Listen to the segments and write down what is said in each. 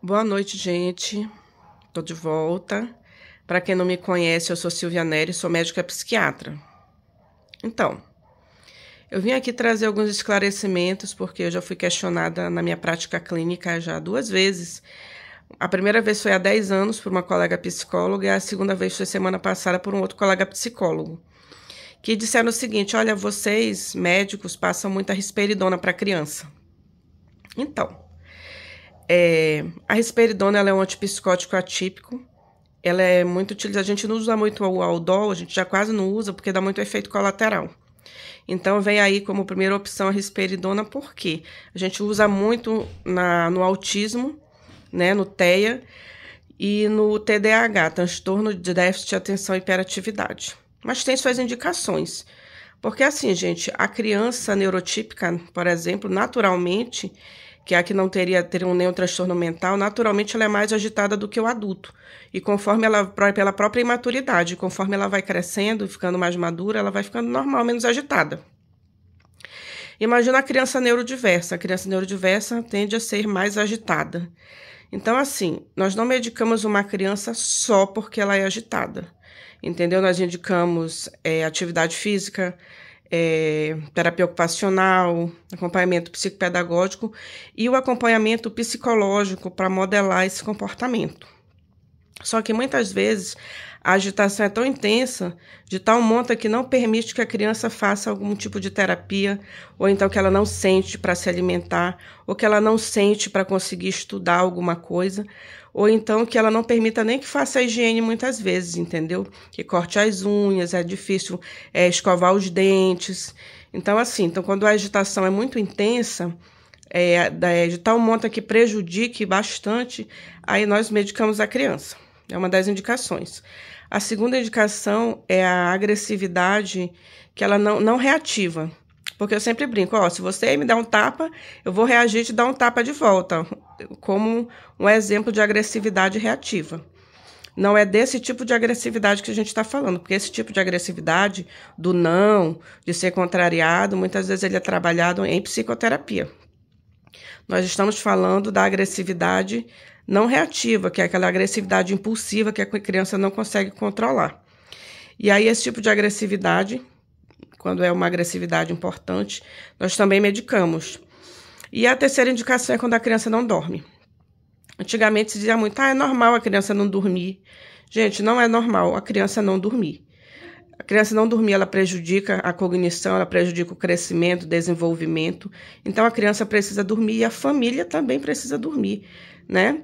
Boa noite, gente. Tô de volta. Para quem não me conhece, eu sou Silvia Neri, sou médica psiquiatra. Então, eu vim aqui trazer alguns esclarecimentos, porque eu já fui questionada na minha prática clínica já 2 vezes. A primeira vez foi há 10 anos por uma colega psicóloga e a segunda vez foi semana passada por um outro colega psicólogo, que disseram o seguinte: olha, vocês, médicos, passam muita risperidona para criança. Então, a risperidona ela é um antipsicótico atípico. Ela é muito utilizada. A gente não usa muito o Aldol, a gente já quase não usa porque dá muito efeito colateral. Então, vem aí como primeira opção a risperidona, porque a gente usa muito no autismo, né, no TEA e no TDAH, transtorno de déficit de atenção e hiperatividade. Mas tem suas indicações. Porque assim, gente, a criança neurotípica, por exemplo, naturalmente, que é a que não teria nenhum transtorno mental, naturalmente ela é mais agitada do que o adulto. E conforme ela, pela própria imaturidade, conforme ela vai crescendo e ficando mais madura, ela vai ficando normal, menos agitada. Imagina a criança neurodiversa. A criança neurodiversa tende a ser mais agitada. Então, assim, nós não medicamos uma criança só porque ela é agitada. Entendeu? Nós indicamos atividade física, terapia ocupacional, acompanhamento psicopedagógico e o acompanhamento psicológico para modelar esse comportamento. Só que muitas vezes a agitação é tão intensa, de tal monta que não permite que a criança faça algum tipo de terapia, ou então que ela não sente para se alimentar, ou que ela não sente para conseguir estudar alguma coisa, ou então que ela não permita nem que faça a higiene muitas vezes, entendeu? Que corte as unhas, é difícil escovar os dentes. Então, assim, quando a agitação é muito intensa, de tal monta que prejudique bastante, aí nós medicamos a criança. É uma das indicações. A segunda indicação é a agressividade, que ela não reativa. Porque eu sempre brinco, se você me dá um tapa, eu vou reagir e te dar um tapa de volta, como um exemplo de agressividade reativa. Não é desse tipo de agressividade que a gente está falando, porque esse tipo de agressividade, do não, de ser contrariado, muitas vezes ele é trabalhado em psicoterapia. Nós estamos falando da agressividade não reativa, que é aquela agressividade impulsiva que a criança não consegue controlar. E aí, esse tipo de agressividade, quando é uma agressividade importante, nós também medicamos. E a terceira indicação é quando a criança não dorme. Antigamente se dizia muito, é normal a criança não dormir. Gente, não é normal a criança não dormir. A criança não dormir, ela prejudica a cognição, ela prejudica o crescimento, o desenvolvimento. Então, a criança precisa dormir e a família também precisa dormir, né?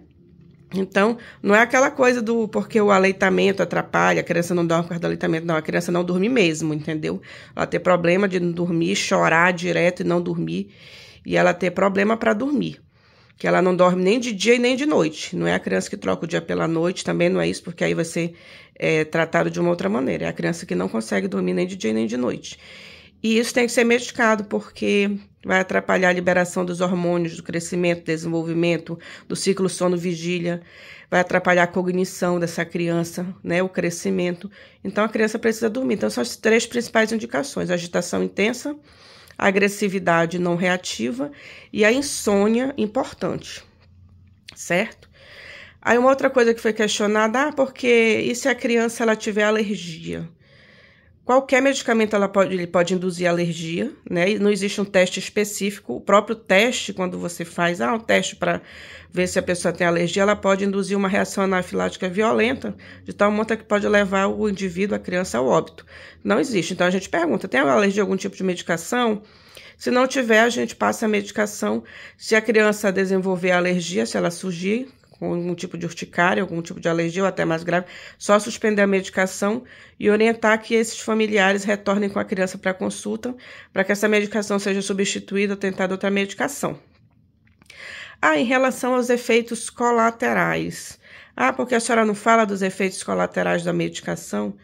Então, não é aquela coisa porque o aleitamento atrapalha, a criança não dorme por causa do aleitamento, não, a criança não dorme mesmo, entendeu? Ela tem problema de não dormir, chorar direto e não dormir, e ela tem problema para dormir, que ela não dorme nem de dia e nem de noite. Não é a criança que troca o dia pela noite, também não é isso, porque aí vai ser tratado de uma outra maneira. É a criança que não consegue dormir nem de dia e nem de noite. E isso tem que ser medicado, porque vai atrapalhar a liberação dos hormônios do crescimento, desenvolvimento, do ciclo sono-vigília, vai atrapalhar a cognição dessa criança, né, o crescimento. Então, a criança precisa dormir. Então, são as 3 principais indicações: a agitação intensa, a agressividade não reativa e a insônia importante, certo? Aí, uma outra coisa que foi questionada, porque e se a criança ela tiver alergia? Qualquer medicamento ele pode induzir alergia, né? E não existe um teste específico. O próprio teste, quando você faz um teste para ver se a pessoa tem alergia, ela pode induzir uma reação anafilática violenta, de tal monta que pode levar o indivíduo, a criança, ao óbito. Não existe. Então, a gente pergunta, tem alergia a algum tipo de medicação? Se não tiver, a gente passa a medicação. Se a criança desenvolver alergia, se ela surgir com algum tipo de urticária, algum tipo de alergia ou até mais grave, só suspender a medicação e orientar que esses familiares retornem com a criança para a consulta, para que essa medicação seja substituída ou tentada outra medicação. Em relação aos efeitos colaterais. Porque a senhora não fala dos efeitos colaterais da medicação?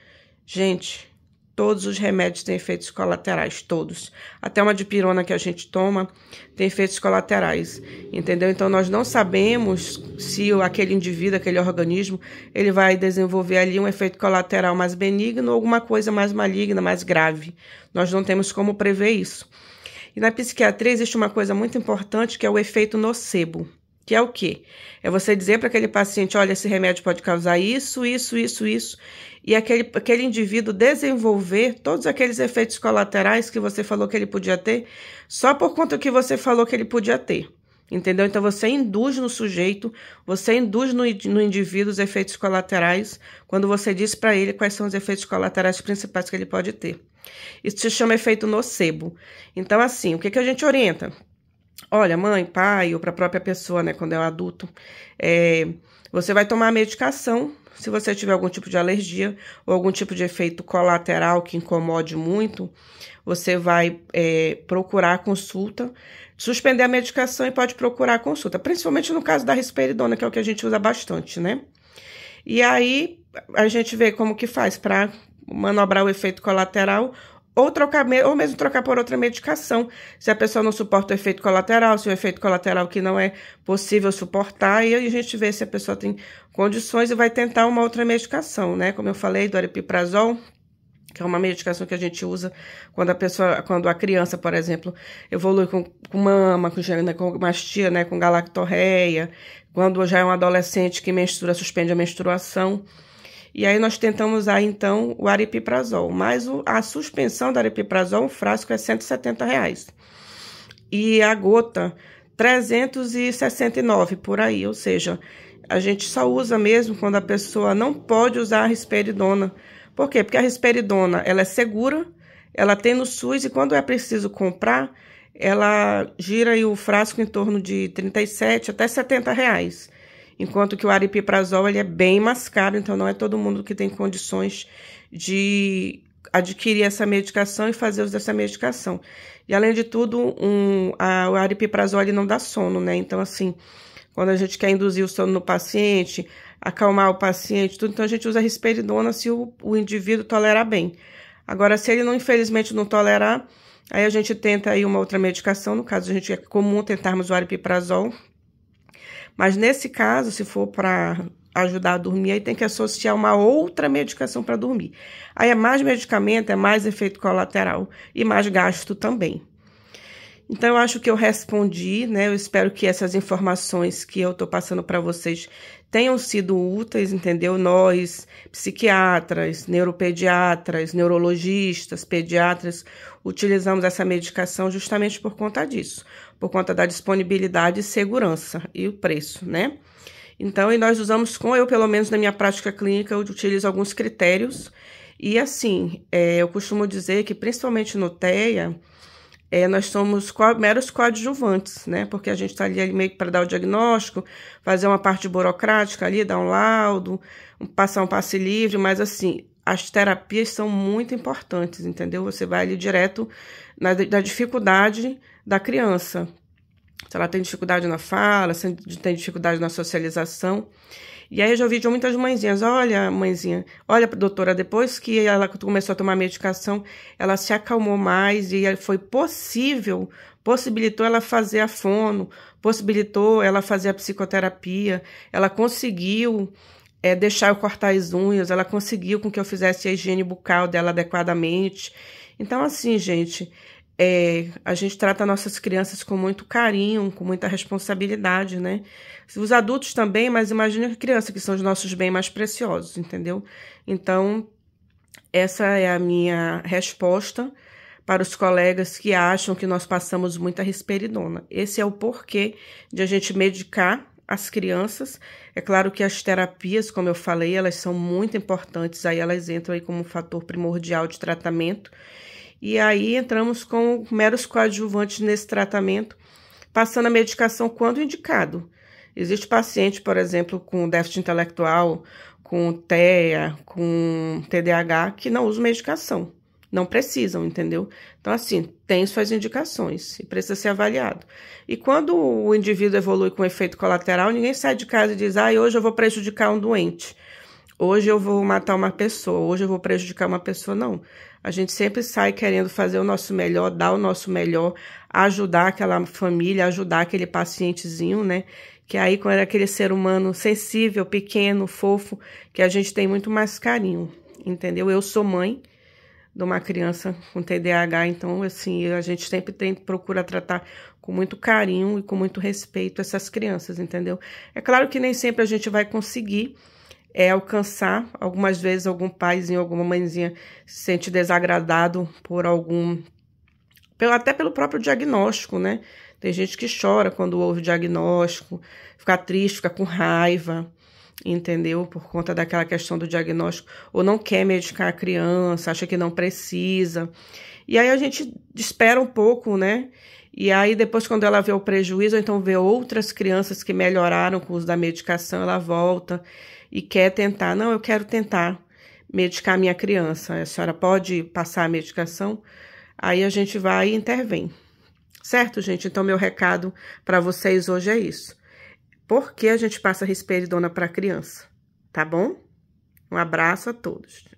Gente, todos os remédios têm efeitos colaterais, todos. Até uma dipirona que a gente toma tem efeitos colaterais, entendeu? Então, nós não sabemos se aquele indivíduo, aquele organismo, ele vai desenvolver ali um efeito colateral mais benigno ou alguma coisa mais maligna, mais grave. Nós não temos como prever isso. E na psiquiatria existe uma coisa muito importante que é o efeito nocebo. Que é o quê? É você dizer para aquele paciente, olha, esse remédio pode causar isso, isso, isso, isso, e aquele indivíduo desenvolver todos aqueles efeitos colaterais que você falou que ele podia ter, só por conta que você falou que ele podia ter. Entendeu? Então, você induz no sujeito, você induz no indivíduo os efeitos colaterais, quando você diz para ele quais são os efeitos colaterais principais que ele pode ter. Isso se chama efeito nocebo. Então, assim, o que a gente orienta? Olha, mãe, pai, ou para a própria pessoa, né, quando é um adulto, você vai tomar a medicação se você tiver algum tipo de alergia ou algum tipo de efeito colateral que incomode muito, você vai procurar consulta, suspender a medicação e pode procurar consulta, principalmente no caso da risperidona, que é o que a gente usa bastante, né? E aí a gente vê como que faz para manobrar o efeito colateral ou mesmo trocar por outra medicação, se a pessoa não suporta o efeito colateral, se o efeito colateral que não é possível suportar, e aí a gente vê se a pessoa tem condições e vai tentar uma outra medicação, né? Como eu falei, do aripiprazol, que é uma medicação que a gente usa quando a criança, por exemplo, evolui com mama, com mastia, né, com galactorreia, quando já é um adolescente que menstrua, suspende a menstruação. E aí nós tentamos usar, então, o aripiprazol. Mas a suspensão do aripiprazol, um frasco, é R$170. E a gota, 369 por aí. Ou seja, a gente só usa mesmo quando a pessoa não pode usar a risperidona. Por quê? Porque a risperidona, ela é segura, ela tem no SUS e quando é preciso comprar, ela gira aí o frasco em torno de 37 até R$70. Enquanto que o aripiprazol, ele é bem mais caro, então não é todo mundo que tem condições de adquirir essa medicação e fazer uso dessa medicação. E, além de tudo, o aripiprazol, ele não dá sono, né? Então, assim, quando a gente quer induzir o sono no paciente, acalmar o paciente, tudo, então a gente usa a risperidona se o indivíduo tolerar bem. Agora, se ele, infelizmente, não tolerar, aí a gente tenta aí uma outra medicação, no caso, é comum tentarmos o aripiprazol. Mas nesse caso, se for para ajudar a dormir, aí tem que associar uma outra medicação para dormir. Aí é mais medicamento, é mais efeito colateral e mais gasto também. Então, eu acho que eu respondi, né? Eu espero que essas informações que eu estou passando para vocês tenham sido úteis, entendeu? Nós, psiquiatras, neuropediatras, neurologistas, pediatras, utilizamos essa medicação justamente por conta disso, por conta da disponibilidade e segurança e o preço, né? Então, e nós usamos, eu pelo menos na minha prática clínica, eu utilizo alguns critérios e assim, eu costumo dizer que principalmente no TEA, nós somos meros coadjuvantes, né? Porque a gente está ali meio que para dar o diagnóstico, fazer uma parte burocrática ali, dar um laudo, passar um passe livre, mas assim, as terapias são muito importantes, entendeu? Você vai ali direto da dificuldade da criança. Se ela tem dificuldade na fala, se tem dificuldade na socialização. E aí eu já ouvi de muitas mãezinhas, olha, mãezinha, olha, doutora, depois que ela começou a tomar medicação, ela se acalmou mais e possibilitou ela fazer a fono, possibilitou ela fazer a psicoterapia, ela conseguiu deixar eu cortar as unhas, ela conseguiu com que eu fizesse a higiene bucal dela adequadamente. Então, assim, gente, a gente trata nossas crianças com muito carinho, com muita responsabilidade, né? Os adultos também, mas imagina a criança, que são os nossos bens mais preciosos, entendeu? Então, essa é a minha resposta para os colegas que acham que nós passamos muita risperidona. Esse é o porquê de a gente medicar as crianças. É claro que as terapias, como eu falei, elas são muito importantes, aí elas entram aí como um fator primordial de tratamento. E aí entramos com meros coadjuvantes nesse tratamento, passando a medicação quando indicado. Existe paciente, por exemplo, com déficit intelectual, com TEA, com TDAH, que não usam medicação. Não precisam, entendeu? Então, assim, tem suas indicações e precisa ser avaliado. E quando o indivíduo evolui com efeito colateral, ninguém sai de casa e diz, hoje eu vou prejudicar um doente. Hoje eu vou matar uma pessoa, hoje eu vou prejudicar uma pessoa, não. A gente sempre sai querendo fazer o nosso melhor, dar o nosso melhor, ajudar aquela família, ajudar aquele pacientezinho, né? Que aí, quando é aquele ser humano sensível, pequeno, fofo, que a gente tem muito mais carinho, entendeu? Eu sou mãe de uma criança com TDAH, então, assim, a gente sempre procura tratar com muito carinho e com muito respeito essas crianças, entendeu? É claro que nem sempre a gente vai conseguir alcançar. Algumas vezes algum paizinho, alguma mãezinha se sente desagradado por até pelo próprio diagnóstico, né? Tem gente que chora quando ouve o diagnóstico, fica triste, fica com raiva, entendeu? Por conta daquela questão do diagnóstico, ou não quer medicar a criança, acha que não precisa. E aí a gente espera um pouco, né? E aí depois, quando ela vê o prejuízo, ou então vê outras crianças que melhoraram com o uso da medicação, ela volta e quer tentar. Não, eu quero tentar medicar minha criança. A senhora pode passar a medicação? Aí a gente vai e intervém. Certo, gente? Então, meu recado para vocês hoje é isso. Por que a gente passa risperidona para criança? Tá bom? Um abraço a todos.